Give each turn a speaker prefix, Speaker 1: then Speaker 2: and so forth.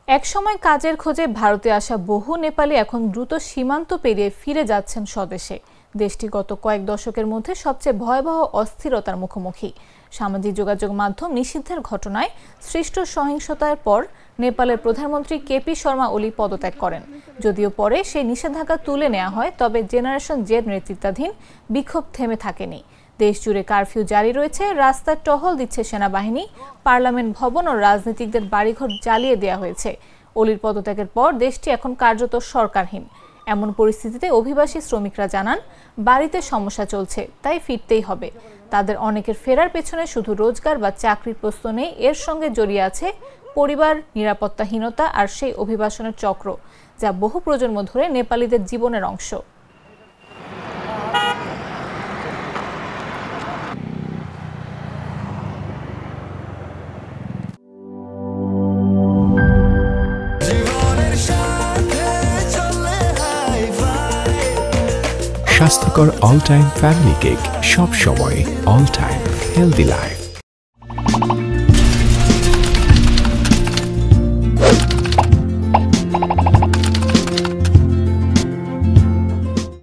Speaker 1: একসময় কাজের খোঁজে ভারতে আসা বহু নেপালি এখন দ্রুত সীমান্ত পেরিয়ে ফিরে যাচ্ছেন স্বদেশে। দেশটি গত কয়েক দশকের মধ্যে সবচেয়ে ভয়াবহ অস্থিরতার মুখোমুখি। সামাজিক যোগাযোগ মাধ্যম নিষিদ্ধের ঘটনায় সৃষ্ট সহিংসতার পর নেপালের প্রধানমন্ত্রী কেপি শর্মা ওলি পদত্যাগ করেন। যদিও পরে সেই নিষেধাজ্ঞা তুলে নেওয়া হয়, তবে জেনারেশন জেড নেতৃত্বাধীন বিক্ষোভ থেমে থাকেনি। দেশ জুড়ে কারফিউ জারি রয়েছে, রাস্তায় টহল দিচ্ছে সেনাবাহিনী, পার্লামেন্ট ভবন ও রাজনীতিকদের বাড়িঘর জ্বালিয়ে দেওয়া হয়েছে। অলির পদত্যাগের পর দেশটি এখন কার্যত সরকারহীন। এমন পরিস্থিতিতে অভিবাসী শ্রমিকরা জানান, বাড়িতে সমস্যা চলছে, তাই ফিরতেই হবে। তাদের অনেকের ফেরার পেছনে শুধু রোজগার বা চাকরির প্রশ্ন নেই, এর সঙ্গে জড়িয়ে আছে পরিবার, নিরাপত্তাহীনতা আর সেই অভিবাসনের চক্র, যা বহু প্রজন্ম ধরে নেপালিদের জীবনের অংশ।
Speaker 2: স্বাস্থ্যকর অল টাইম ফ্যামিলি কেক, সব সময় অল টাইম হেলদি লাইফ।